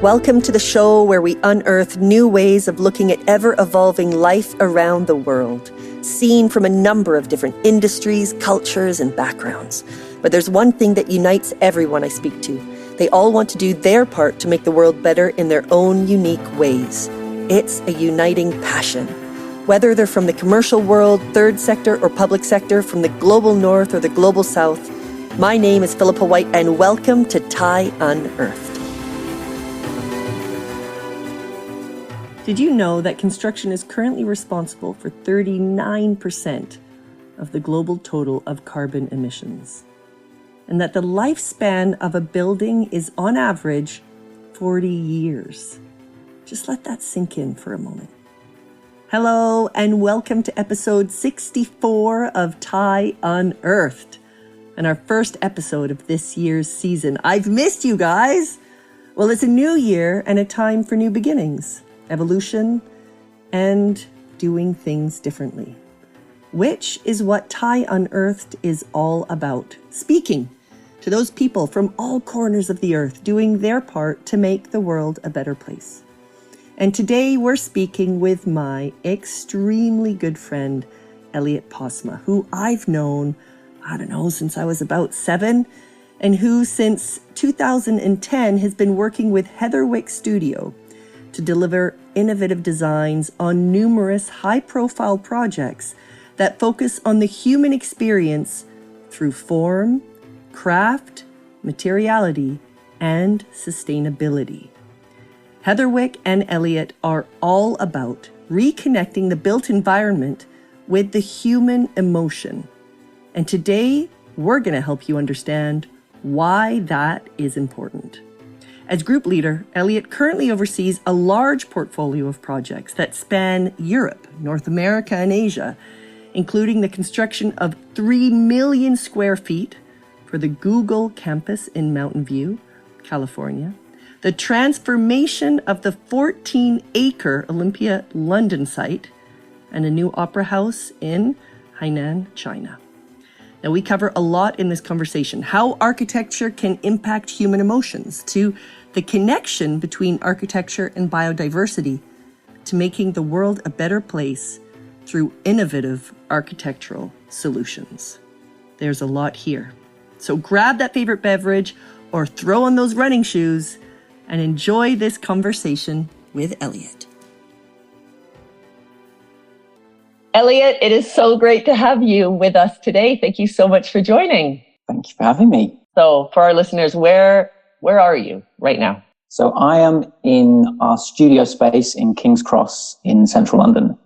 Welcome to the show where we unearth new ways of looking at ever-evolving life around the world, seen from a number of different industries, cultures, and backgrounds. But there's one thing that unites everyone I speak to. They all want to do their part to make the world better in their own unique ways. It's a uniting passion. Whether they're from the commercial world, third sector, or public sector, from the global north or the global south, my name is Philippa White, and welcome to TIE Unearthed. Did you know that construction is currently responsible for 39% of the global total of carbon emissions? And that the lifespan of a building is on average 40 years. Just let that sink in for a moment. Hello, and welcome to episode 64 of TIE Unearthed, and our first episode of this year's season. I've missed you guys. Well, it's a new year and a time for new beginnings, evolution, and doing things differently, which is what TIE Unearthed is all about. Speaking to those people from all corners of the earth, doing their part to make the world a better place. And today we're speaking with my extremely good friend, Eliot Postma, who I've known, since I was about 7, and who since 2010 has been working with Heatherwick Studio to deliver innovative designs on numerous high-profile projects that focus on the human experience through form, craft, materiality, and sustainability. Heatherwick and Eliot are all about reconnecting the built environment with the human emotion. And today, we're going to help you understand why that is important. As group leader, Eliot currently oversees a large portfolio of projects that span Europe, North America, and Asia, including the construction of 3 million square feet for the Google campus in Mountain View, California, the transformation of the 14-acre Olympia London site, and a new opera house in Hainan, China. Now, we cover a lot in this conversation: how architecture can impact human emotions, to the connection between architecture and biodiversity, to making the world a better place through innovative architectural solutions. There's a lot here. So grab that favorite beverage or throw on those running shoes and enjoy this conversation with Eliot. Eliot, it is so great to have you with us today. Thank you so much for joining. Thank you for having me. So for our listeners, where are you right now? So I am in our studio space in King's Cross in central London.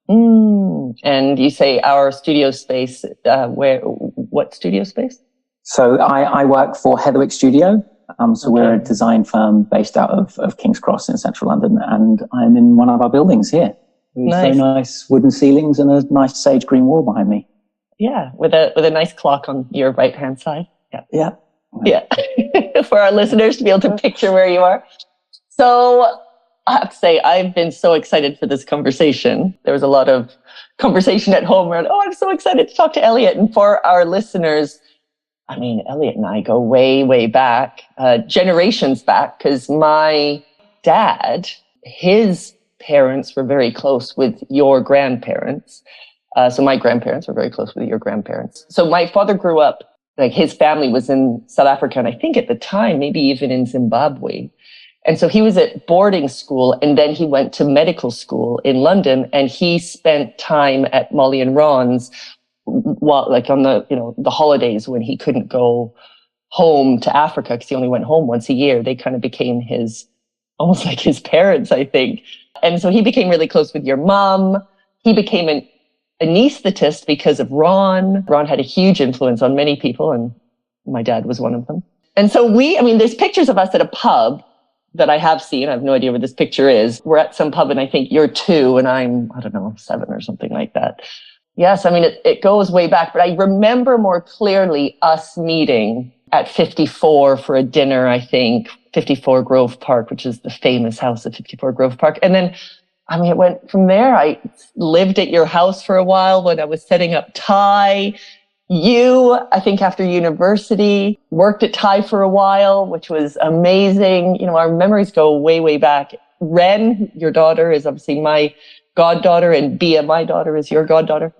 And you say our studio space, what studio space? So I work for Heatherwick Studio. We're a design firm based out of King's Cross in central London, and I'm in one of our buildings here. Nice. So nice wooden ceilings and a nice sage green wall behind me. Yeah, with a nice clock on your right-hand side. Yeah. For our listeners to be able to picture where you are. So I have to say, I've been so excited for this conversation. There was a lot of conversation at home around, I'm so excited to talk to Eliot. And for our listeners, Eliot and I go way, way back, generations back, because my dad, his parents were very close with your grandparents. So my grandparents were very close with your grandparents. So my father grew up, his family was in South Africa, and I think at the time, maybe even in Zimbabwe. And so he was at boarding school, and then he went to medical school in London, and he spent time at Molly and Ron's on the holidays when he couldn't go home to Africa because he only went home once a year. They kind of became almost like his parents, I think. And so he became really close with your mom. He became an anesthetist because of Ron. Ron had a huge influence on many people, and my dad was one of them. And so there's pictures of us at a pub that I have seen. I have no idea where this picture is. We're at some pub, and I think you're 2 and I'm, 7 or something like that. Yes, it goes way back, but I remember more clearly us meeting at 54 for a dinner, I think, 54 Grove Park, which is the famous house at 54 Grove Park. And then, it went from there. I lived at your house for a while when I was setting up TIE. you, I think after university, worked at Thai for a while, which was amazing. You know, our memories go way, way back. Ren, your daughter, is obviously my goddaughter, and Bia, my daughter, is your goddaughter.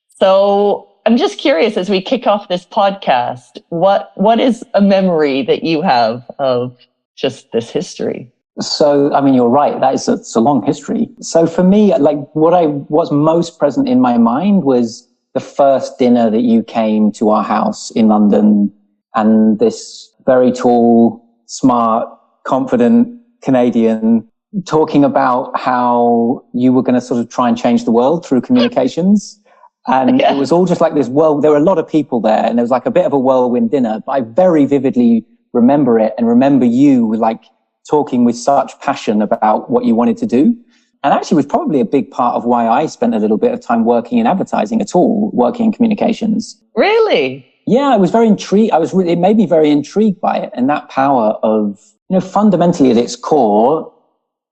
So I'm just curious, as we kick off this podcast, what is a memory that you have of just this history? So, I mean, you're right. It's a long history. So for me, like what's most present in my mind was the first dinner that you came to our house in London, and this very tall, smart, confident Canadian talking about how you were going to sort of try and change the world through communications. And It was all just like this there were a lot of people there, and there was like a bit of a whirlwind dinner, but I very vividly remember it and remember you like talking with such passion about what you wanted to do. And actually was probably a big part of why I spent a little bit of time working in advertising at all, working in communications. Really? Yeah, I was very intrigued. It made me very intrigued by it, and that power of, you know, fundamentally at its core,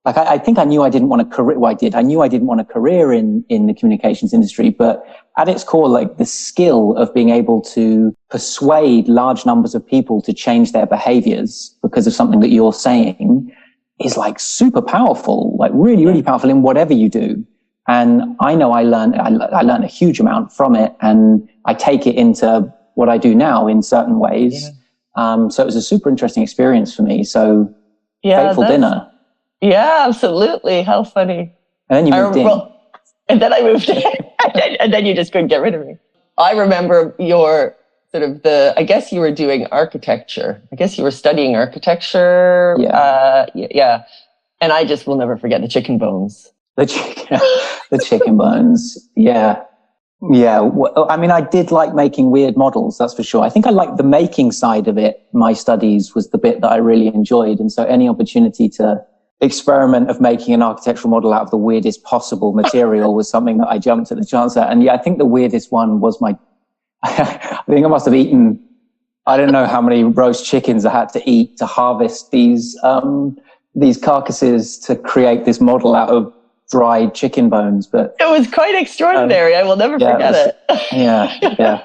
like I think I knew I didn't want a career. Well, I did. I knew I didn't want a career in the communications industry, but at its core, like the skill of being able to persuade large numbers of people to change their behaviors because of something that you're saying is like super powerful, like really, really powerful in whatever you do. And I know I learned a huge amount from it, and I take it into what I do now in certain ways. Yeah. So it was a super interesting experience for me. So fateful dinner. Yeah, absolutely. How funny. And then you moved in. And then I moved in. And then you just couldn't get rid of me. I remember your sort of I guess you were doing architecture. I guess you were studying architecture. Yeah. Yeah. And I just will never forget the chicken bones. The chicken bones. Yeah. Yeah. Well, I mean, I did like making weird models, that's for sure. I think I liked the making side of it. My studies was the bit that I really enjoyed. And so any opportunity to experiment of making an architectural model out of the weirdest possible material was something that I jumped at the chance at. And yeah, I think the weirdest one was I think I must have eaten, I don't know how many roast chickens I had to eat to harvest these carcasses to create this model out of dried chicken bones. But it was quite extraordinary. I will never forget it. Yeah.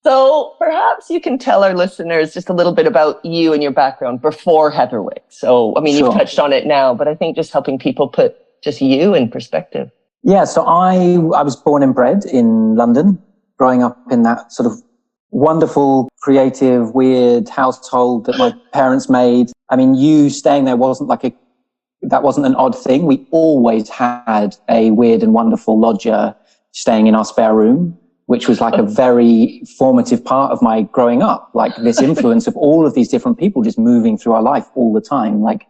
So perhaps you can tell our listeners just a little bit about you and your background before Heatherwick. So, I mean, You've touched on it now, but I think just helping people put just you in perspective. Yeah, so I was born and bred in London, growing up in that sort of wonderful, creative, weird household that my parents made. I mean, you staying there wasn't an odd thing. We always had a weird and wonderful lodger staying in our spare room, which was like a very formative part of my growing up, like this influence of all of these different people just moving through our life all the time. Like,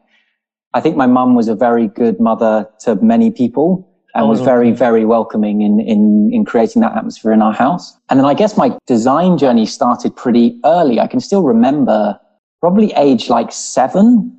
I think my mum was a very good mother to many people and was very, very welcoming in creating that atmosphere in our house. And then I guess my design journey started pretty early. I can still remember probably age like 7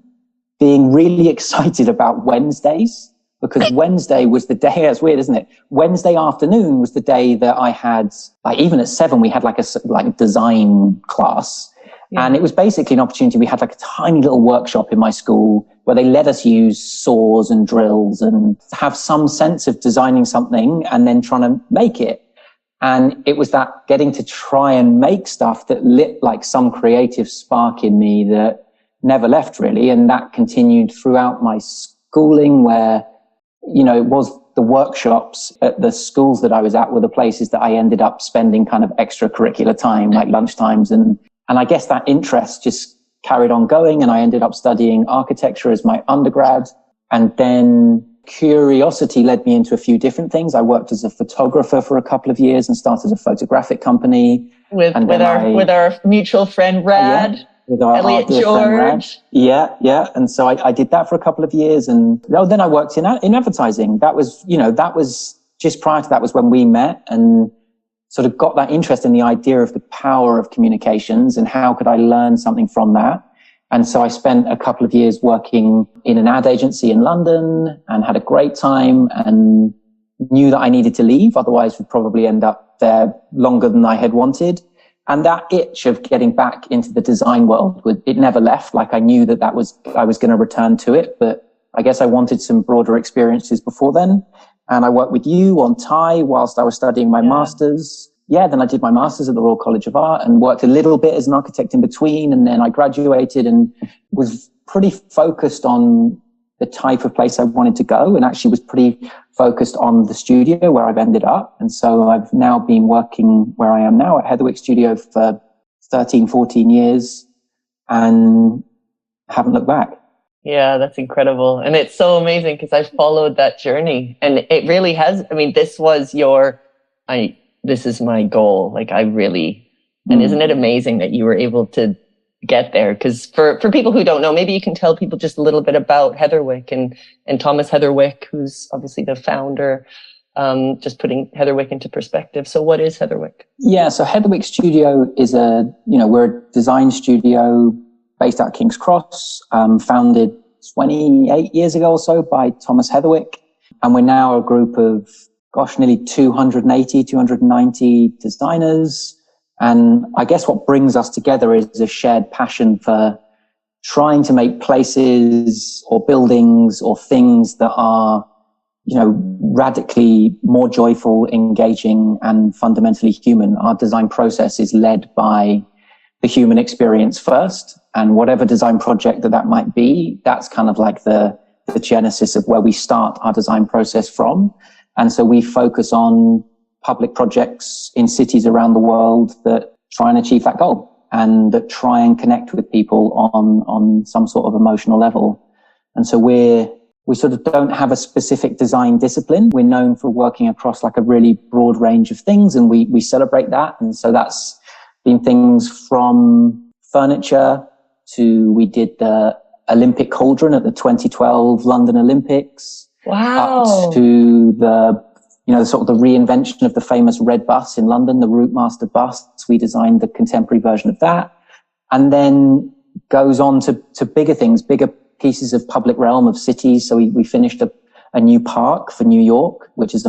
being really excited about Wednesdays. Because Wednesday was the day, it's weird, isn't it? Wednesday afternoon was the day that I had, like even at 7, we had like a design class. Yeah. And it was basically an opportunity. We had like a tiny little workshop in my school where they let us use saws and drills and have some sense of designing something and then trying to make it. And it was that getting to try and make stuff that lit like some creative spark in me that never left really. And that continued throughout my schooling where, you know, it was the workshops at the schools that I was at were the places that I ended up spending kind of extracurricular time, like lunchtimes. And I guess that interest just carried on going. And I ended up studying architecture as my undergrad. And then curiosity led me into a few different things. I worked as a photographer for a couple of years and started a photographic company. With our mutual friend, Rad. Yeah. With our Eliot George. Yeah. And so I did that for a couple of years. And then I worked in advertising. That was just prior to that was when we met and sort of got that interest in the idea of the power of communications and how could I learn something from that. And so I spent a couple of years working in an ad agency in London and had a great time and knew that I needed to leave. Otherwise would probably end up there longer than I had wanted. And that itch of getting back into the design world, it never left. Like I knew that I was going to return to it, but I guess I wanted some broader experiences before then. And I worked with you on Thai whilst I was studying my master's. then I did my master's at the Royal College of Art and worked a little bit as an architect in between. And then I graduated and was pretty focused on the type of place I wanted to go, and actually was pretty focused on the studio where I've ended up. And so I've now been working where I am now at Heatherwick Studio for 13, 14 years and haven't looked back. Yeah, that's incredible. And it's so amazing because I've followed that journey, and it really has. I mean, this was this is my goal. Like, and isn't it amazing that you were able to get there? Because for people who don't know, maybe you can tell people just a little bit about Heatherwick and Thomas Heatherwick, who's obviously the founder, just putting Heatherwick into perspective. So what is Heatherwick? Yeah, so Heatherwick Studio is we're a design studio based out of King's Cross, founded 28 years ago or so by Thomas Heatherwick. And we're now a group of, nearly 290 designers. And I guess what brings us together is a shared passion for trying to make places or buildings or things that are, radically more joyful, engaging, and fundamentally human. Our design process is led by the human experience first. And whatever design project that might be, that's kind of like the genesis of where we start our design process from. And so we focus on public projects in cities around the world that try and achieve that goal and that try and connect with people on some sort of emotional level. And so we sort of don't have a specific design discipline. We're known for working across like a really broad range of things, and we celebrate that. And so that's been things from furniture to, we did the Olympic cauldron at the 2012 London Olympics. Wow. Up to the sort of the reinvention of the famous red bus in London, the Routemaster bus. We designed the contemporary version of that. And then goes on to bigger things, bigger pieces of public realm of cities. So we finished a new park for New York, which is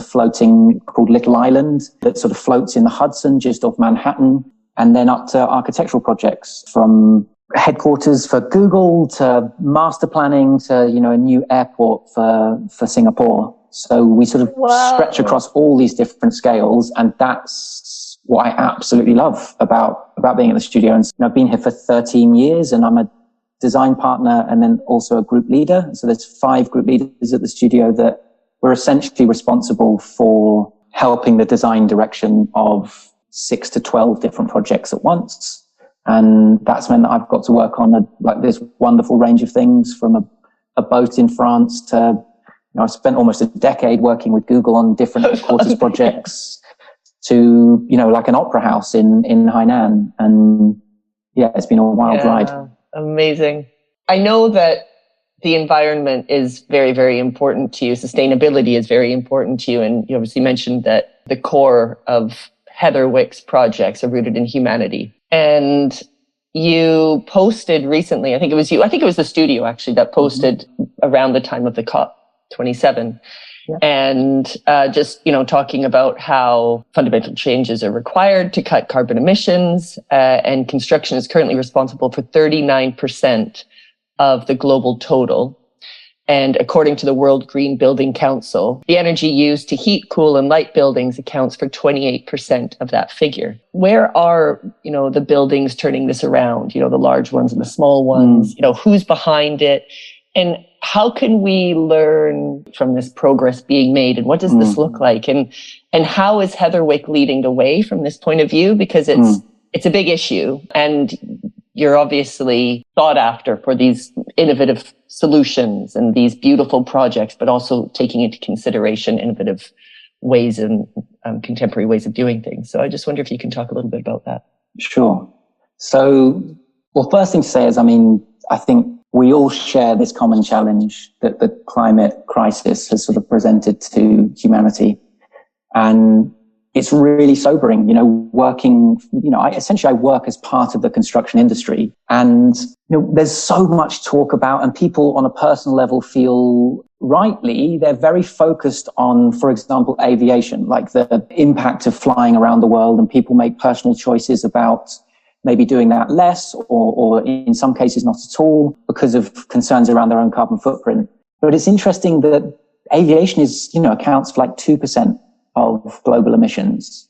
called Little Island, that sort of floats in the Hudson just off Manhattan. And then up to architectural projects, from headquarters for Google to master planning to, a new airport for Singapore. So we sort of stretch across all these different scales. And that's what I absolutely love about being in the studio. And I've been here for 13 years, and I'm a design partner and then also a group leader. So there's 5 group leaders at the studio that we're essentially responsible for helping the design direction of 6 to 12 different projects at once. And that's meant that I've got to work on this wonderful range of things, from a boat in France to, I've spent almost a decade working with Google on different headquarters projects to, like an opera house in Hainan. And yeah, it's been a wild ride. Amazing. I know that the environment is very, very important to you. Sustainability is very important to you. And you obviously mentioned that the core of Heatherwick's projects are rooted in humanity. And you posted recently, I think it was the studio actually that posted around the time of the COP27. Yeah. And just, talking about how fundamental changes are required to cut carbon emissions, and construction is currently responsible for 39% of the global total. And according to the World Green Building Council, the energy used to heat, cool, and light buildings accounts for 28% of that figure. Where are, the buildings turning this around, the large ones and the small ones, who's behind it? And how can we learn from this progress being made? And what does this look like? And how is Heatherwick leading the way from this point of view? Because it's a big issue, and you're obviously sought after for these innovative solutions and these beautiful projects, but also taking into consideration innovative ways and contemporary ways of doing things. So I just wonder if you can talk a little bit about that. Sure. So, first thing to say is, I think we all share this common challenge that the climate crisis has sort of presented to humanity. And it's really sobering, working, I work as part of the construction industry. And, there's so much talk about, and people on a personal level feel rightly, they're very focused on, for example, aviation, like the impact of flying around the world, and people make personal choices about maybe doing that less or in some cases not at all because of concerns around their own carbon footprint. But it's interesting that aviation accounts for like 2% of global emissions.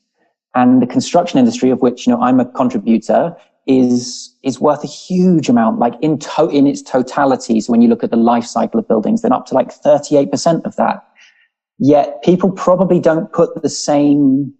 And the construction industry, of which, I'm a contributor, is worth a huge amount, like in its totality. So when you look at the life cycle of buildings, then up to like 38% of that. Yet people probably don't put the same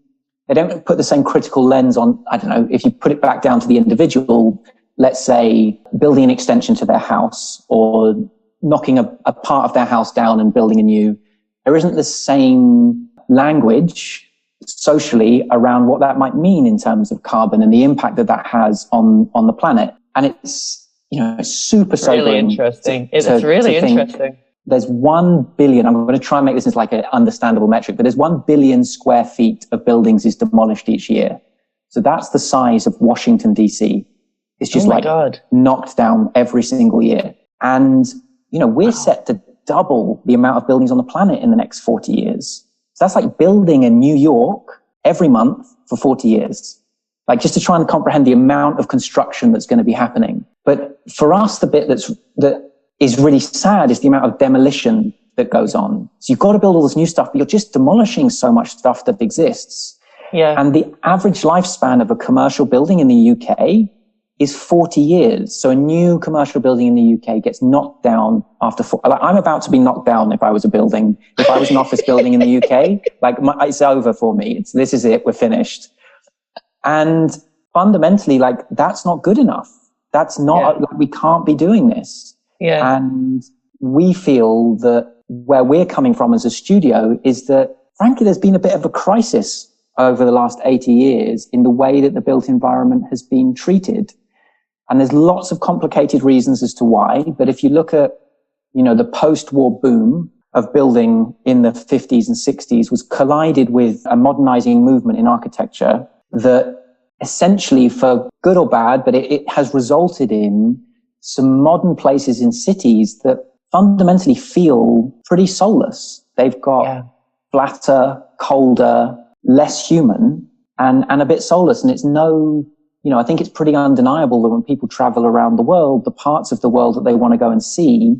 critical lens on, I don't know, if you put it back down to the individual, let's say building an extension to their house or knocking a part of their house down and building a new, there isn't the same language socially around what that might mean in terms of carbon and the impact that has on the planet. And it's, it's super sobering. Really interesting. It's really interesting. There's 1 billion, I'm going to try and make this into like an understandable metric, but there's 1 billion square feet of buildings is demolished each year. So that's the size of Washington, DC. It's just knocked down every single year. And, we're set to double the amount of buildings on the planet in the next 40 years. So that's like building in New York every month for 40 years. Like just to try and comprehend the amount of construction that's going to be happening. But for us, the bit that is really sad is the amount of demolition that goes on. So you've got to build all this new stuff, but you're just demolishing so much stuff that exists. Yeah. And the average lifespan of a commercial building in the UK is 40 years. So a new commercial building in the UK gets knocked down after I'm about to be knocked down if I was a building. If I was an office building in the UK, it's over for me. This is it. We're finished. And fundamentally, that's not good enough. That's not, we can't be doing this. Yeah. And we feel that where we're coming from as a studio is that, frankly, there's been a bit of a crisis over the last 80 years in the way that the built environment has been treated. And there's lots of complicated reasons as to why. But if you look at, the post-war boom of building in the 50s and 60s was collided with a modernizing movement in architecture that essentially, for good or bad, but it has resulted in some modern places in cities that fundamentally feel pretty soulless. They've got flatter, colder, less human, and a bit soulless. And it's I think it's pretty undeniable that when people travel around the world, the parts of the world that they want to go and see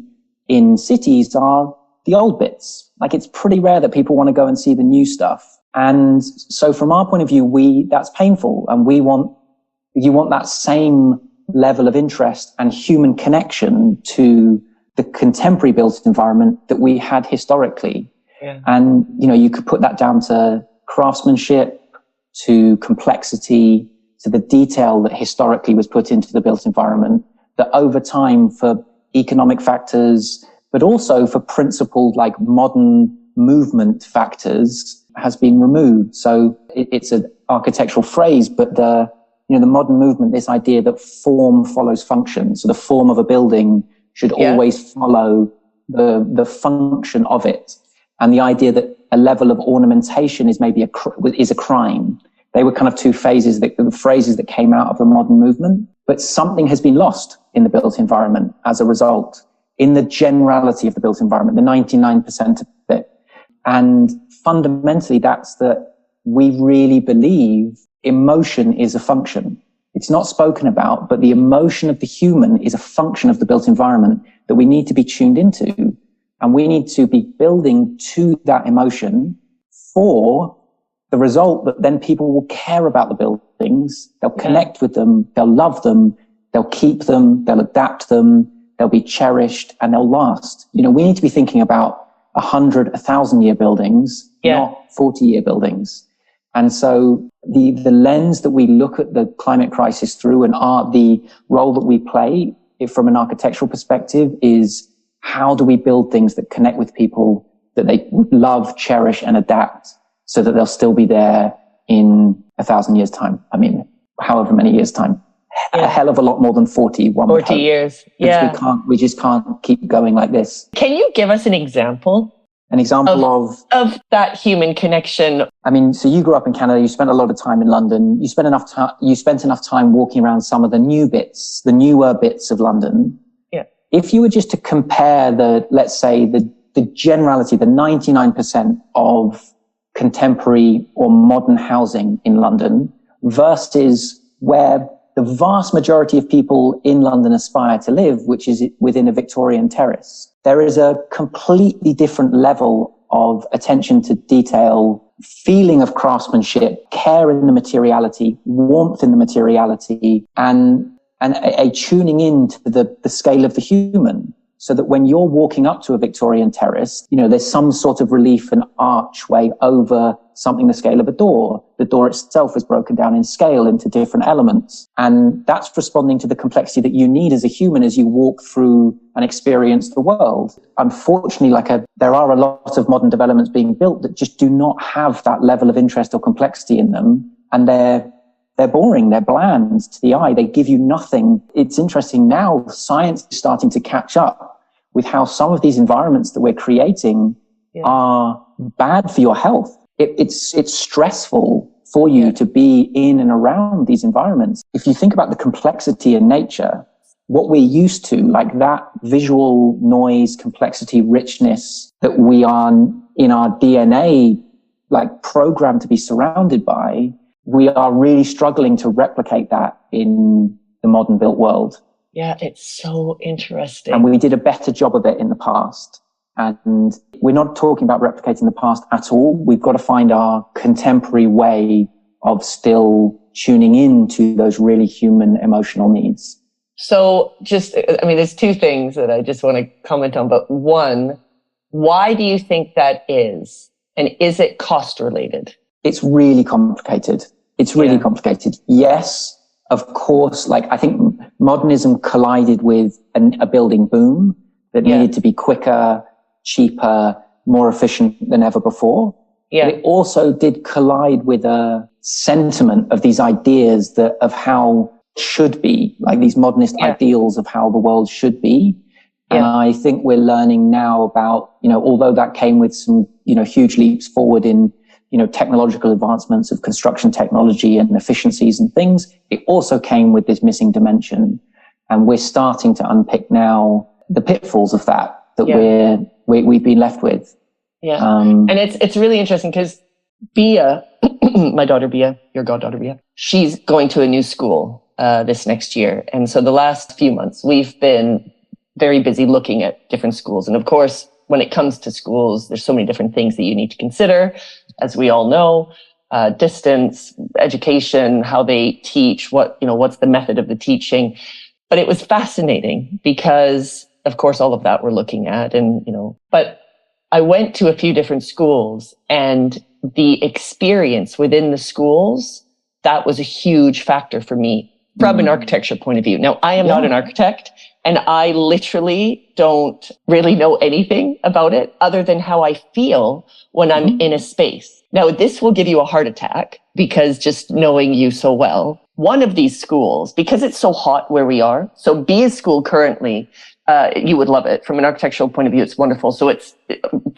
in cities are the old bits. It's pretty rare that people want to go and see the new stuff. And so from our point of view, that's painful. And you want that same level of interest and human connection to the contemporary built environment that we had historically. Yeah. And, you could put that down to craftsmanship, to complexity, to the detail that historically was put into the built environment, that over time for economic factors, but also for principled modern movement factors has been removed. So it's an architectural phrase, but the modern movement, this idea that form follows function. So the form of a building should always follow the function of it. And the idea that a level of ornamentation is maybe is a crime. They were kind of two phrases that came out of the modern movement, but something has been lost in the built environment as a result, in the generality of the built environment, the 99% of it. And fundamentally, that's that we really believe emotion is a function. It's not spoken about, but the emotion of the human is a function of the built environment that we need to be tuned into. And we need to be building to that emotion for the result that then people will care about the buildings, they'll connect with them, they'll love them, they'll keep them, they'll adapt them, they'll be cherished, and they'll last. We need to be thinking about 100, 1,000-year buildings, not 40-year buildings. And so the lens that we look at the climate crisis through and the role that we play from an architectural perspective is how do we build things that connect with people that they love, cherish, and adapt, so that they'll still be there in 1,000 years' time. I mean, however many years' time. A hell of a lot more than 40. 40 years. Yeah. We just can't keep going like this. Can you give us an example? An example of that human connection? I mean, so you grew up in Canada. You spent a lot of time in London. You spent enough time walking around some of the newer bits of London. Yeah. If you were just to compare let's say the generality, the 99% of contemporary or modern housing in London versus where the vast majority of people in London aspire to live, which is within a Victorian terrace, there is a completely different level of attention to detail, feeling of craftsmanship, care in the materiality, warmth in the materiality, and a tuning in to the scale of the human. So that when you're walking up to a Victorian terrace, there's some sort of relief and archway over something the scale of a door. The door itself is broken down in scale into different elements. And that's responding to the complexity that you need as a human as you walk through and experience the world. Unfortunately, there are a lot of modern developments being built that just do not have that level of interest or complexity in them. And they're boring, they're bland to the eye, they give you nothing. It's interesting now, science is starting to catch up with how some of these environments that we're creating are bad for your health. It's stressful for you to be in and around these environments. If you think about the complexity in nature, what we're used to, like that visual noise, complexity, richness that we are in our DNA, programmed to be surrounded by, we are really struggling to replicate that in the modern built world. Yeah, it's so interesting. And we did a better job of it in the past. And we're not talking about replicating the past at all. We've got to find our contemporary way of still tuning in to those really human emotional needs. So there's two things that I just want to comment on. But one, why do you think that is? And is it cost related? It's really complicated. Complicated. Yes, of course, I think modernism collided with a building boom that needed to be quicker, cheaper, more efficient than ever before. Yeah. But it also did collide with a sentiment of these ideas of how it should be, these modernist ideals of how the world should be. Yeah. And I think we're learning now about, although that came with some, huge leaps forward in, technological advancements of construction technology and efficiencies and things, it also came with this missing dimension. And we're starting to unpick now the pitfalls of that we've been left with. Yeah. And it's really interesting because Bia, my daughter Bia, your goddaughter Bia, she's going to a new school this next year. And so the last few months, we've been very busy looking at different schools. And of course, when it comes to schools, there's so many different things that you need to consider, as we all know, distance, education, how they teach, what's the method of the teaching. But it was fascinating because, of course, all of that we're looking at. But I went to a few different schools, and the experience within the schools, that was a huge factor for me from an architecture point of view. Now, I am not an architect, and I literally don't really know anything about it other than how I feel when I'm in a space. Now, this will give you a heart attack because just knowing you so well, one of these schools, because it's so hot where we are, so Bia's school currently, you would love it. From an architectural point of view, it's wonderful. So it's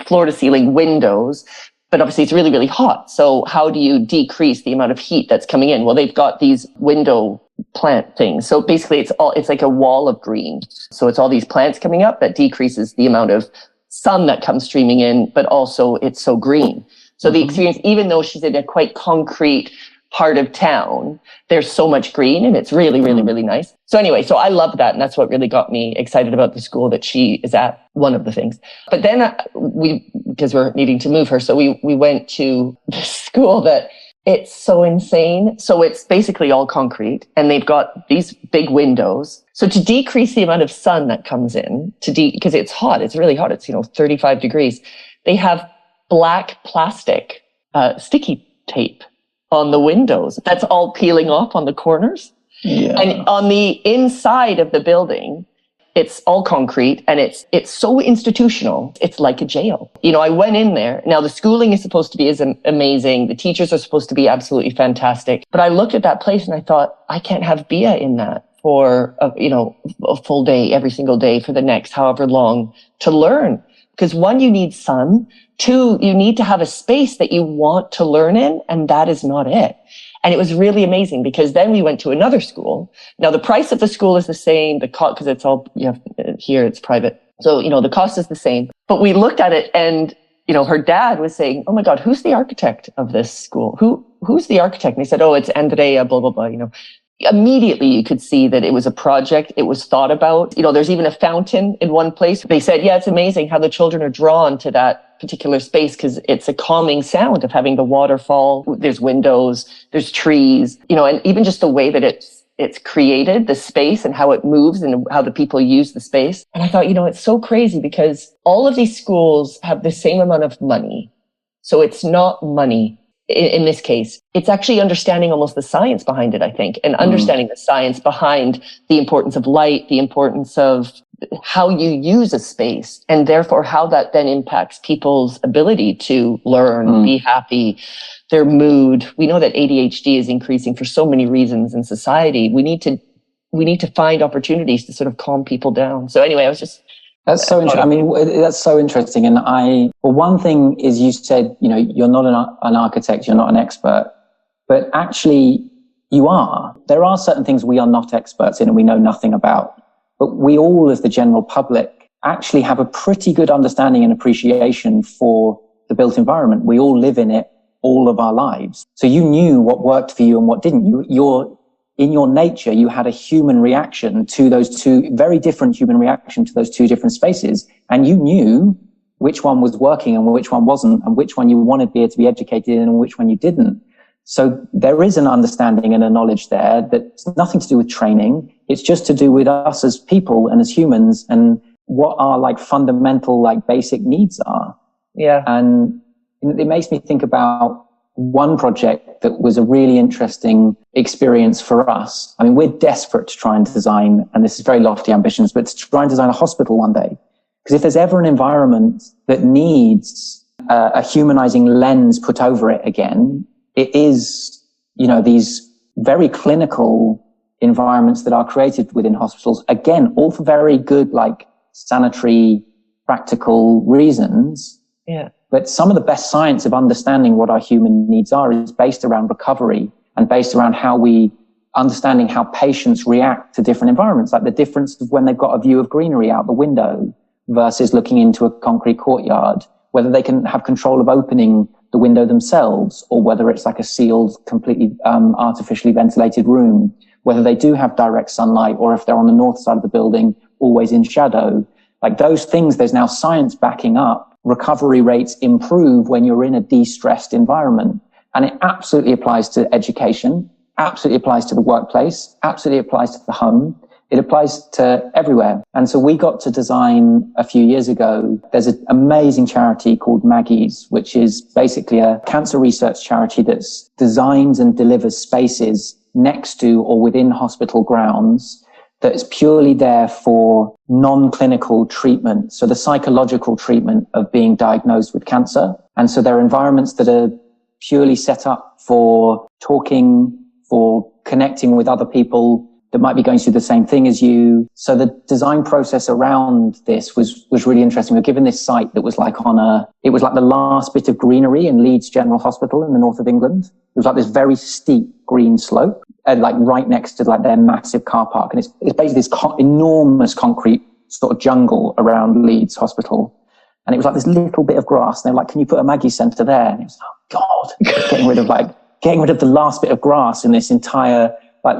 floor to ceiling windows, but obviously it's really, really hot. So how do you decrease the amount of heat that's coming in? Well, they've got these window plant things. So basically it's like a wall of green. So it's all these plants coming up that decreases the amount of sun that comes streaming in, but also it's so green. So the experience, even though she's in a quite concrete part of town, there's so much green and it's really, really, really nice. So anyway, so I love that. And that's what really got me excited about the school that she is at, one of the things. But then because we're needing to move her, so we went to this school that it's so insane. So it's basically all concrete and they've got these big windows. So to decrease the amount of sun that comes in, because it's hot, it's really hot, it's 35 degrees, they have black plastic sticky tape on the windows. That's all peeling off on the corners. Yeah. And on the inside of the building, it's all concrete and it's so institutional. It's like a jail. I went in there. Now the schooling is supposed to be amazing. The teachers are supposed to be absolutely fantastic. But I looked at that place and I thought, I can't have Bia in that for a full day, every single day for the next however long to learn. Because one, you need sun. Two, you need to have a space that you want to learn in, and that is not it. And it was really amazing because then we went to another school. Now the price of the school is the same, because it's all, here it's private. So, the cost is the same. But we looked at it and, her dad was saying, oh my God, who's the architect of this school? Who's the architect? And he said, oh, it's Andrea, blah, blah, blah, immediately you could see that it was a project. It was thought about. There's even a fountain in one place. They said, yeah, it's amazing how the children are drawn to that particular space because it's a calming sound of having the waterfall. There's windows, there's trees, and even just the way that it's created, the space and how it moves and how the people use the space. And I thought, it's so crazy because all of these schools have the same amount of money. So it's not money. In this case, it's actually understanding almost the science behind it, I think, and understanding the science behind the importance of light, the importance of how you use a space, and therefore how that then impacts people's ability to learn, be happy, their mood. We know that ADHD is increasing for so many reasons in society. We need to find opportunities to sort of calm people down. So anyway, That's so interesting. I mean, that's so interesting. And one thing is you said, you're not an architect, you're not an expert, but actually you are. There are certain things we are not experts in and we know nothing about, but we all as the general public actually have a pretty good understanding and appreciation for the built environment. We all live in it all of our lives. So you knew what worked for you and what didn't. In your nature, you had a human reaction to those two, very different human reaction to those two different spaces. And you knew which one was working and which one wasn't, and which one you wanted to be educated in and which one you didn't. So there is an understanding and a knowledge there that's nothing to do with training. It's just to do with us as people and as humans and what our fundamental, basic needs are. Yeah. And it makes me think about one project that was a really interesting experience for us. I mean, we're desperate to try and design, and this is very lofty ambitions, but to try and design a hospital one day. Because if there's ever an environment that needs a humanizing lens put over it again, it is, these very clinical environments that are created within hospitals. Again, all for very good, sanitary, practical reasons. Yeah. But some of the best science of understanding what our human needs are is based around recovery and based around understanding how patients react to different environments, like the difference of when they've got a view of greenery out the window versus looking into a concrete courtyard, whether they can have control of opening the window themselves or whether it's like a sealed, completely artificially ventilated room, whether they do have direct sunlight or if they're on the north side of the building, always in shadow. Like those things, there's now science backing up. Recovery rates improve when you're in a de-stressed environment. And it absolutely applies to education, absolutely applies to the workplace, absolutely applies to the home. It applies to everywhere. And so we got to design a few years ago. There's an amazing charity called Maggie's, which is basically a cancer research charity that designs and delivers spaces next to or within hospital grounds that is purely there for non-clinical treatment. So the psychological treatment of being diagnosed with cancer. And so there are environments that are purely set up for talking, for connecting with other people that might be going through the same thing as you. So the design process around this was really interesting. We were given this site that was it was like the last bit of greenery in Leeds General Hospital in the north of England. It was like this very steep green slope, and right next to their massive car park. And it's basically this enormous concrete sort of jungle around Leeds Hospital. And it was like this little bit of grass. And they were like, can you put a Maggie Centre there? And it was, oh God, getting rid of the last bit of grass in this entire,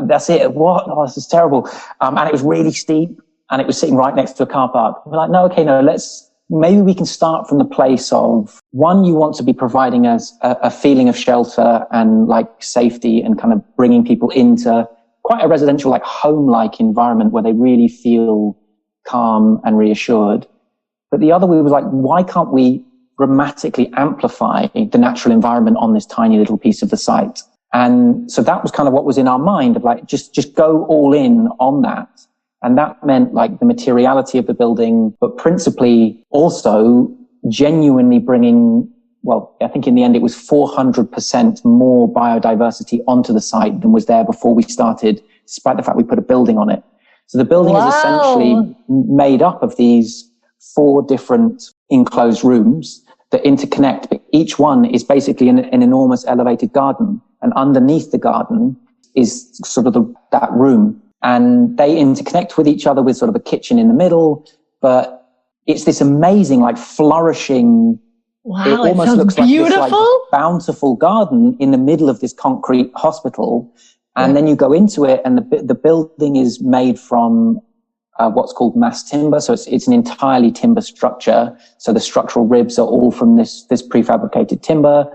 that's it. What? Oh, this is terrible. And it was really steep and it was sitting right next to a car park. We're like, maybe we can start from the place of, one, you want to be providing us a feeling of shelter and safety and kind of bringing people into quite a residential, home-like environment where they really feel calm and reassured. But the other, we was why can't we dramatically amplify the natural environment on this tiny little piece of the site? And so that was kind of what was in our mind of just go all in on that. And that meant the materiality of the building, but principally also genuinely bringing, I think in the end it was 400% more biodiversity onto the site than was there before we started, despite the fact we put a building on it. So the building is essentially made up of these 4 different enclosed rooms that interconnect, but each one is basically an enormous elevated garden. And underneath the garden is sort of that room. And they interconnect with each other with sort of a kitchen in the middle. But it's this amazing, flourishing, it almost looks beautiful. Like this bountiful garden in the middle of this concrete hospital. And then you go into it, and the building is made from what's called mass timber. So it's an entirely timber structure. So the structural ribs are all from this prefabricated timber.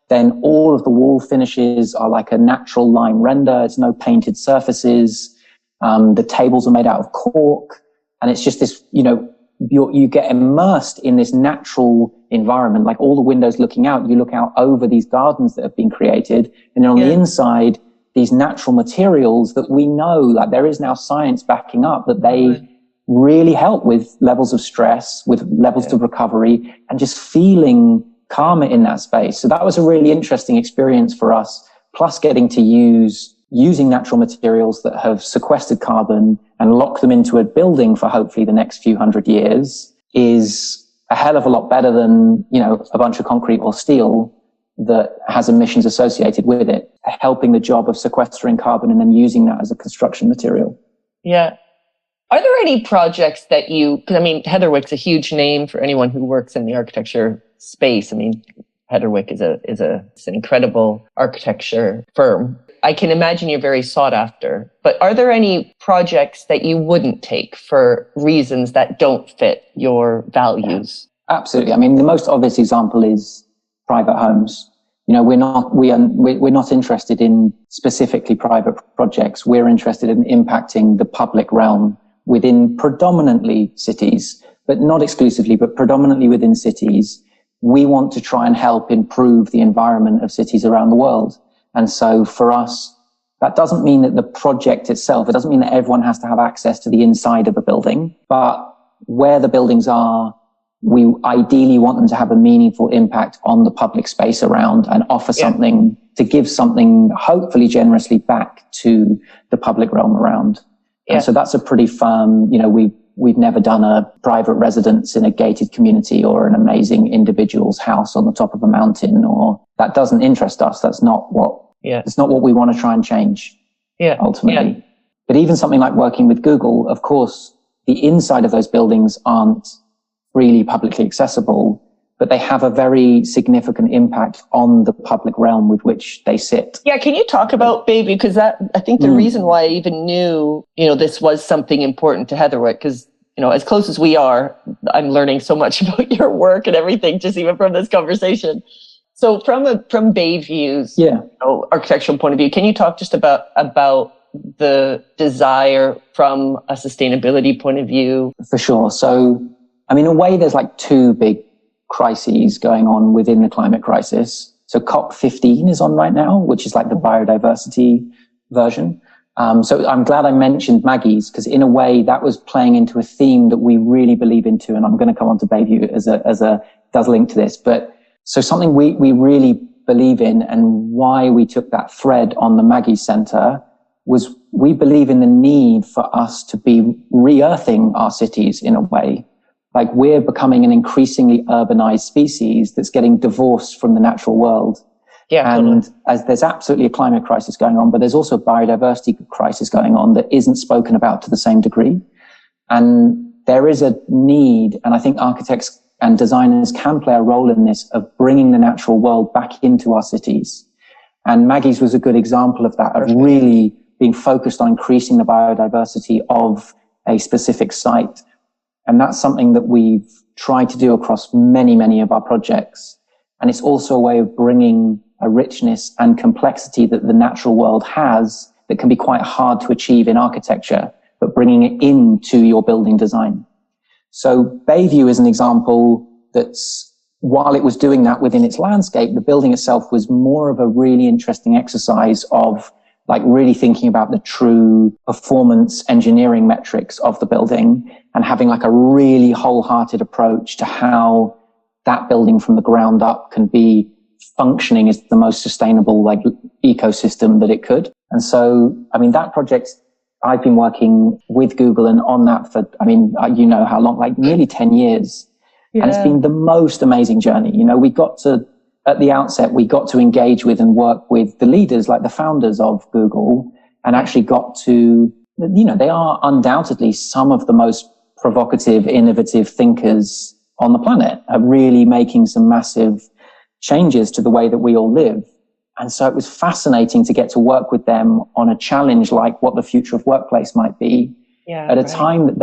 Then all of the wall finishes are like a natural line render. It's no painted surfaces. The tables are made out of cork. And it's just this, you get immersed in this natural environment, like all the windows looking out, you look out over these gardens that have been created. And then on the inside, these natural materials that we know, like there is now science backing up that they really help with levels of stress, with levels of recovery, and just feeling calmer in that space. So that was a really interesting experience for us, plus getting to using natural materials that have sequestered carbon and lock them into a building for hopefully the next few hundred years is a hell of a lot better than, a bunch of concrete or steel that has emissions associated with it, helping the job of sequestering carbon and then using that as a construction material. Yeah. Are there any projects that because Heatherwick's a huge name for anyone who works in the architecture space. Heatherwick is it's an incredible architecture firm. I can imagine you're very sought after, but are there any projects that you wouldn't take for reasons that don't fit your values? Absolutely. The most obvious example is private homes. We're not interested in specifically private projects. We're interested in impacting the public realm within predominantly cities, but not exclusively, but predominantly within cities. We want to try and help improve the environment of cities around the world. And so for us, that doesn't mean that the project itself, it doesn't mean that everyone has to have access to the inside of a building, but where the buildings are, we ideally want them to have a meaningful impact on the public space around and offer something, to give something hopefully generously back to the public realm around. And so that's a pretty firm, we've never done a private residence in a gated community or an amazing individual's house on the top of a mountain, or that doesn't interest us. That's not what, it's not what we want to try and change ultimately. Yeah. But even something like working with Google, of course, the inside of those buildings aren't really publicly accessible, but they have a very significant impact on the public realm with which they sit. Yeah, can you talk about Bayview? Because I think the reason why I even knew, this was something important to Heatherwick, because, as close as we are, I'm learning so much about your work and everything, just even from this conversation. So from Bayview's architectural point of view, can you talk just about the desire from a sustainability point of view? For sure. So, in a way, there's like two big crises going on within the climate crisis. So COP15 is on right now, which is like the biodiversity version. So I'm glad I mentioned Maggie's, because in a way that was playing into a theme that we really believe into. And I'm going to come on to Bayview does link to this. But so something we really believe in, and why we took that thread on the Maggie's Center, was we believe in the need for us to be re-earthing our cities in a way. Like we're becoming an increasingly urbanized species that's getting divorced from the natural world. Yeah, and as there's absolutely a climate crisis going on, but there's also a biodiversity crisis going on that isn't spoken about to the same degree. And there is a need, and I think architects and designers can play a role in this, of bringing the natural world back into our cities. And Maggie's was a good example of that, of really being focused on increasing the biodiversity of a specific site. And that's something that we've tried to do across many, many of our projects. And it's also a way of bringing a richness and complexity that the natural world has that can be quite hard to achieve in architecture, but bringing it into your building design. So Bayview is an example that's, while it was doing that within its landscape, the building itself was more of a really interesting exercise of like really thinking about the true performance engineering metrics of the building and having like a really wholehearted approach to how that building from the ground up can be functioning as the most sustainable like ecosystem that it could. And so, that project, I've been working with Google and on that for, how long, like nearly 10 years. Yeah. And it's been the most amazing journey. At the outset, we got to engage with and work with the leaders, like the founders of Google, and actually got to, they are undoubtedly some of the most provocative, innovative thinkers on the planet, are really making some massive changes to the way that we all live. And so it was fascinating to get to work with them on a challenge like what the future of workplace might be at a time that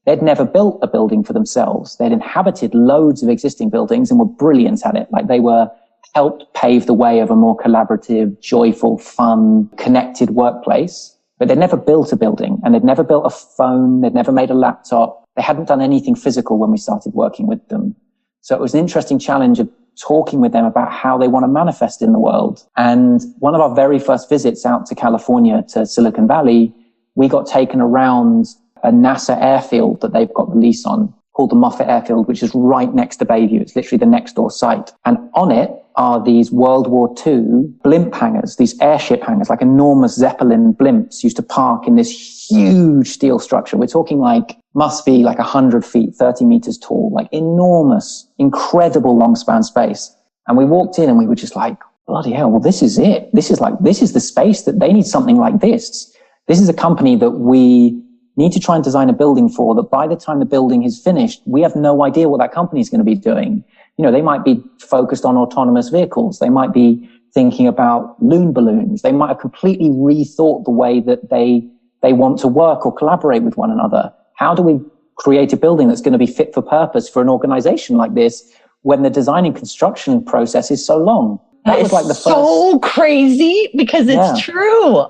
they'd never built a building for themselves. They'd inhabited loads of existing buildings and were brilliant at it. Like they were helped pave the way of a more collaborative, joyful, fun, connected workplace. But they'd never built a building, and they'd never built a phone. They'd never made a laptop. They hadn't done anything physical when we started working with them. So it was an interesting challenge of talking with them about how they want to manifest in the world. And one of our very first visits out to California, to Silicon Valley, we got taken around a NASA airfield that they've got the lease on, called the Moffett Airfield, which is right next to Bayview. It's literally the next door site. And on it are these World War II blimp hangars, these airship hangars, like enormous Zeppelin blimps used to park in this huge steel structure. We're talking like, must be like 100 feet, 30 meters tall, like enormous, incredible long span space. And we walked in and we were just like, bloody hell, well, this is it. This is the space that they need something like this. This is a company that we need to try and design a building for, that by the time the building is finished, we have no idea what that company is going to be doing. You know, they might be focused on autonomous vehicles. They might be thinking about loon balloons. They might have completely rethought the way that they want to work or collaborate with one another. How do we create a building that's going to be fit for purpose for an organization like this when the design and construction process is so long? That was like the first. So crazy, because it's true.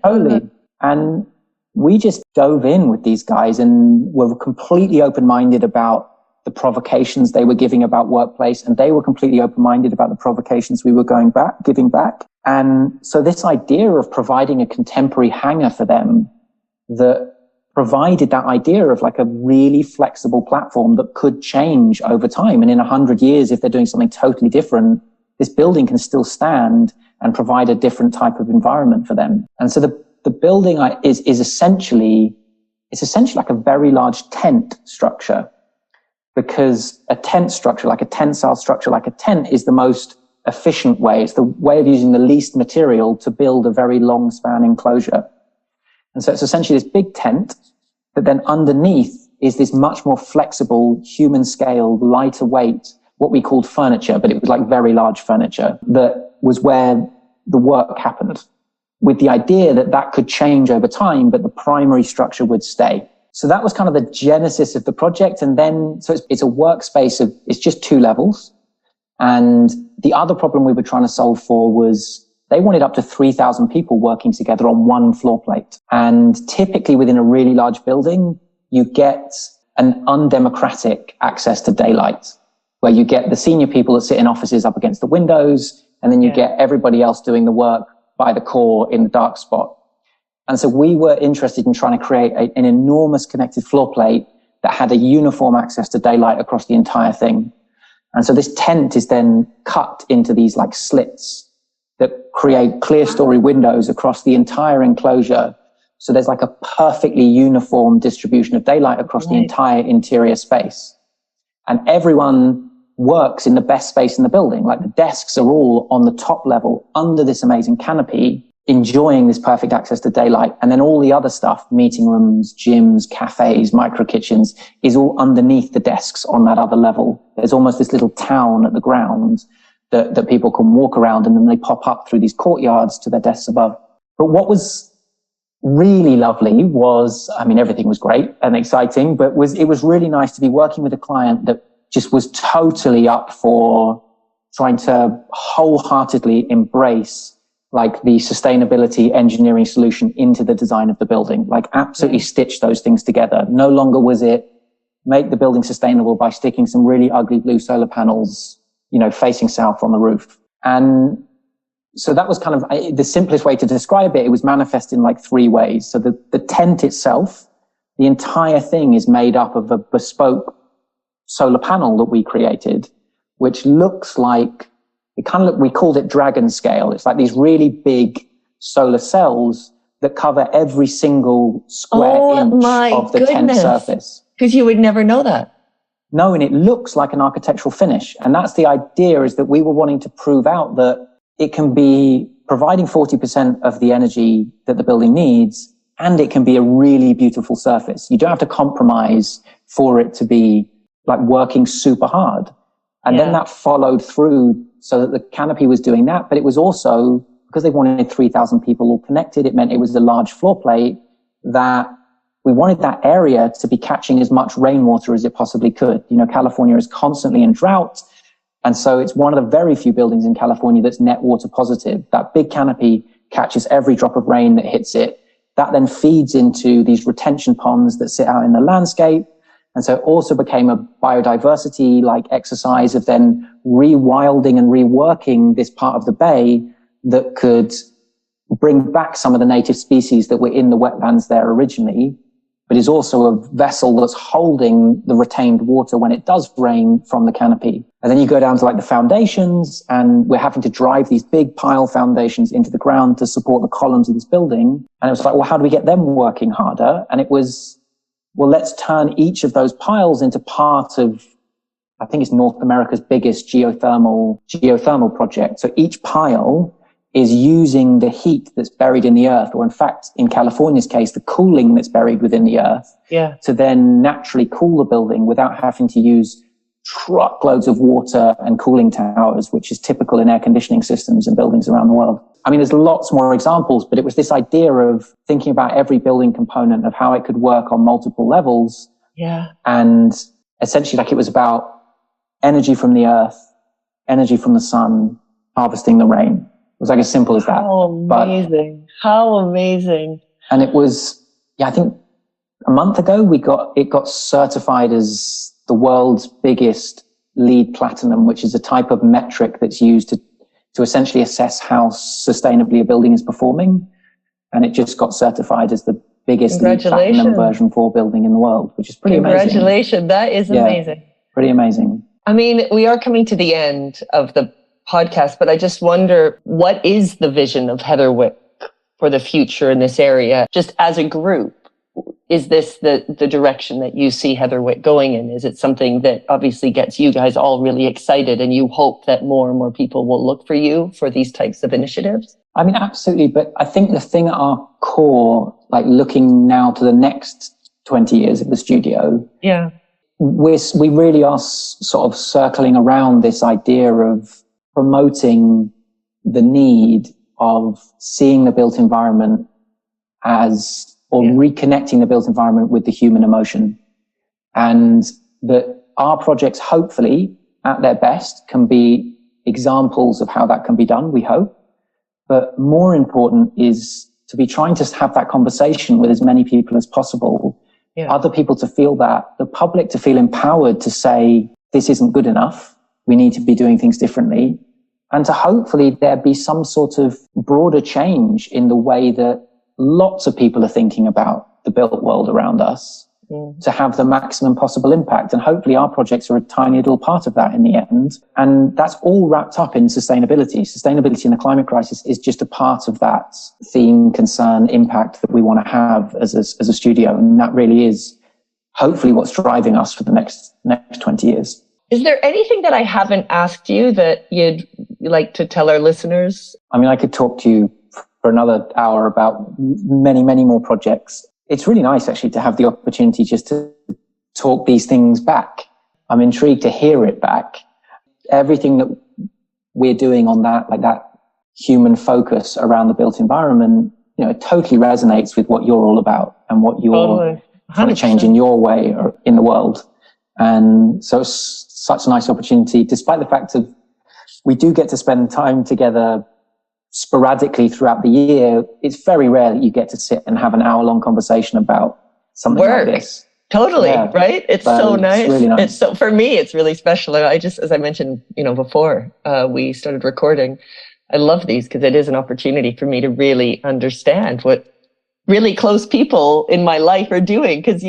Totally. And we just dove in with these guys and were completely open-minded about the provocations they were giving about workplace, and they were completely open-minded about the provocations we were giving back. And so this idea of providing a contemporary hangar for them that provided that idea of like a really flexible platform that could change over time. And in 100 years, if they're doing something totally different, this building can still stand and provide a different type of environment for them. And so the building is essentially like a very large tent structure, because a tent structure, like a tensile structure, like a tent, is the most efficient way. It's the way of using the least material to build a very long span enclosure. And so it's essentially this big tent, but then underneath is this much more flexible, human scale, lighter weight, what we called furniture, but it was like very large furniture that was where the work happened, with the idea that that could change over time, but the primary structure would stay. So that was kind of the genesis of the project. And then, so it's a workspace of, it's just 2 levels. And the other problem we were trying to solve for was they wanted up to 3,000 people working together on one floor plate. And typically within a really large building, you get an undemocratic access to daylight, where you get the senior people that sit in offices up against the windows, and then you get everybody else doing the work by the core in the dark spot. And so we were interested in trying to create an enormous connected floor plate that had a uniform access to daylight across the entire thing. And so this tent is then cut into these like slits that create clear story windows across the entire enclosure. So there's like a perfectly uniform distribution of daylight across the entire interior space. And everyone works in the best space in the building. Like the desks are all on the top level under this amazing canopy, enjoying this perfect access to daylight. And then all the other stuff, meeting rooms, gyms, cafes, micro kitchens, is all underneath the desks on that other level. There's almost this little town at the ground that people can walk around, and then they pop up through these courtyards to their desks above. But what was really lovely was, I mean, everything was great and exciting, but it was really nice to be working with a client that just was totally up for trying to wholeheartedly embrace like the sustainability engineering solution into the design of the building, like absolutely stitch those things together. No longer was it make the building sustainable by sticking some really ugly blue solar panels, facing south on the roof. And so that was kind of the simplest way to describe it. It was manifest in like 3 ways. So the tent itself, the entire thing is made up of a bespoke solar panel that we created, which looks like, we called it dragon scale. It's like these really big solar cells that cover every single square inch of the tent surface. Because you would never know that. No, and it looks like an architectural finish. And that's the idea, is that we were wanting to prove out that it can be providing 40% of the energy that the building needs, and it can be a really beautiful surface. You don't have to compromise for it to be like working super hard. And then that followed through so that the canopy was doing that, but it was also, because they wanted 3,000 people all connected, it meant it was a large floor plate, that we wanted that area to be catching as much rainwater as it possibly could. You know, California is constantly in drought. And so it's one of the very few buildings in California that's net water positive. That big canopy catches every drop of rain that hits it. That then feeds into these retention ponds that sit out in the landscape. And so it also became a biodiversity like exercise of then rewilding and reworking this part of the bay that could bring back some of the native species that were in the wetlands there originally, but is also a vessel that's holding the retained water when it does rain from the canopy. And then you go down to like the foundations, and we're having to drive these big pile foundations into the ground to support the columns of this building. And it was like, well, how do we get them working harder? And it was, well, let's turn each of those piles into part of, I think it's North America's biggest geothermal project. So each pile is using the heat that's buried in the earth, or in fact, in California's case, the cooling that's buried within the earth, to then naturally cool the building without having to use truckloads of water and cooling towers, which is typical in air conditioning systems in buildings around the world. I mean, there's lots more examples, but it was this idea of thinking about every building component of how it could work on multiple levels. And essentially, like, it was about energy from the earth, energy from the sun, harvesting the rain. It was like as simple as that. How amazing. How amazing. And it was, I think a month ago, it got certified as the world's biggest LEED Platinum, which is a type of metric that's used to essentially assess how sustainably a building is performing. And it just got certified as the biggest LEED Platinum version 4 building in the world, which is pretty amazing. Congratulations. That is amazing. Pretty amazing. I mean, we are coming to the end of the podcast, but I just wonder, what is the vision of Heatherwick for the future in this area? Just as a group, is this the direction that you see Heatherwick going in? Is it something that obviously gets you guys all really excited and you hope that more and more people will look for you for these types of initiatives? I mean, absolutely. But I think the thing at our core, like looking now to the next 20 years of the studio, we really are sort of circling around this idea of promoting the need of seeing the built environment as, or reconnecting the built environment with the human emotion. And that our projects, hopefully, at their best, can be examples of how that can be done, we hope. But more important is to be trying to have that conversation with as many people as possible. Other people to feel that, the public to feel empowered to say, this isn't good enough. We need to be doing things differently. And to hopefully there be some sort of broader change in the way that lots of people are thinking about the built world around us to have the maximum possible impact. And hopefully our projects are a tiny little part of that in the end. And that's all wrapped up in sustainability. Sustainability in the climate crisis is just a part of that theme, concern, impact that we want to have as a studio. And that really is hopefully what's driving us for the next 20 years. Is there anything that I haven't asked you that you'd like to tell our listeners? I mean, I could talk to you for another hour about many, many more projects. It's really nice actually to have the opportunity just to talk these things back. I'm intrigued to hear it back. Everything that we're doing on that, like that human focus around the built environment, you know, it totally resonates with what you're all about and what you're trying to change in your way or in the world. And so it's such a nice opportunity, despite the fact of we do get to spend time together sporadically throughout the year. It's very rare that you get to sit and have an hour-long conversation about something like this. Totally, right? It's so nice. It's really nice. It's so, for me, it's really special. I just, as I mentioned, before we started recording, I love these because it is an opportunity for me to really understand what really close people in my life are doing. Because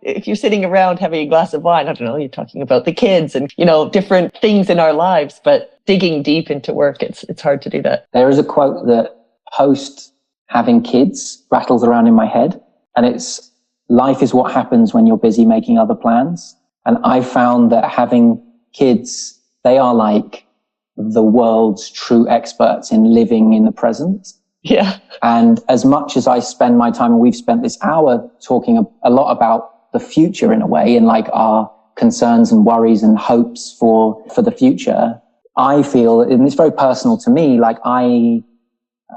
if you're sitting around having a glass of wine, I don't know, you're talking about the kids and, different things in our lives, but digging deep into work, it's hard to do that. There is a quote that post having kids rattles around in my head, and it's, life is what happens when you're busy making other plans. And I found that having kids, they are like the world's true experts in living in the present. Yeah. And as much as I spend my time, and we've spent this hour talking a lot about the future in a way, and like our concerns and worries and hopes for the future, I feel, and it's very personal to me, like I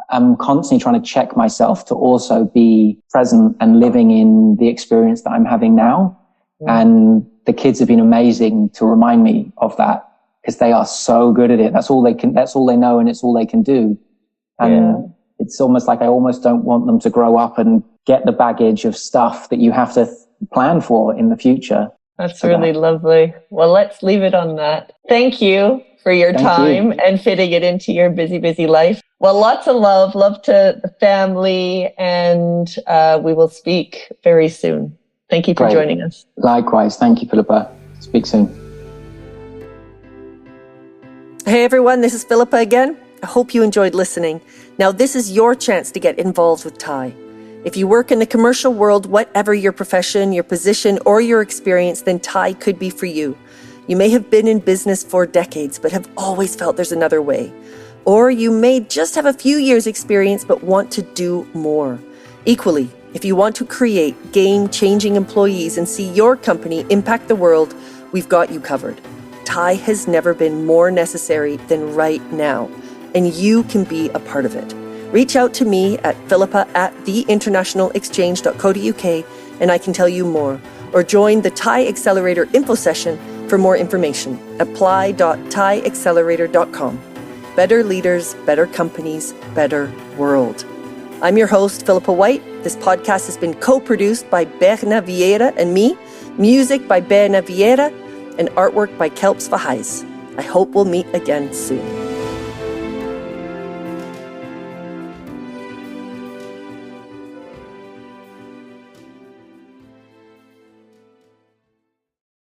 am constantly trying to check myself to also be present and living in the experience that I'm having now. And the kids have been amazing to remind me of that, because they are so good at it. That's all they know, and it's all they can do. And it's almost like I almost don't want them to grow up and get the baggage of stuff that you have to plan for in the future. That's really lovely. Well, let's leave it on that. Thank you for your time and fitting it into your busy, busy life. Well, lots of love to the family, and we will speak very soon. Thank you for joining us. Likewise. Thank you, Philippa. Speak soon. Hey everyone, this is Philippa again. I hope you enjoyed listening. Now this is your chance to get involved with TIE. If you work in the commercial world, whatever your profession, your position, or your experience, then TIE could be for you. You may have been in business for decades, but have always felt there's another way. Or you may just have a few years experience, but want to do more. Equally, if you want to create game-changing employees and see your company impact the world, we've got you covered. TIE has never been more necessary than right now, and you can be a part of it. Reach out to me at philippa@theinternationalexchange.co.uk and I can tell you more. Or join the TIE Accelerator info session for more information. apply.tieaccelerator.com. Better leaders, better companies, better world. I'm your host, Philippa White. This podcast has been co-produced by Berna Vieira and me, music by Berna Vieira, and artwork by Kelps Vahais. I hope we'll meet again soon.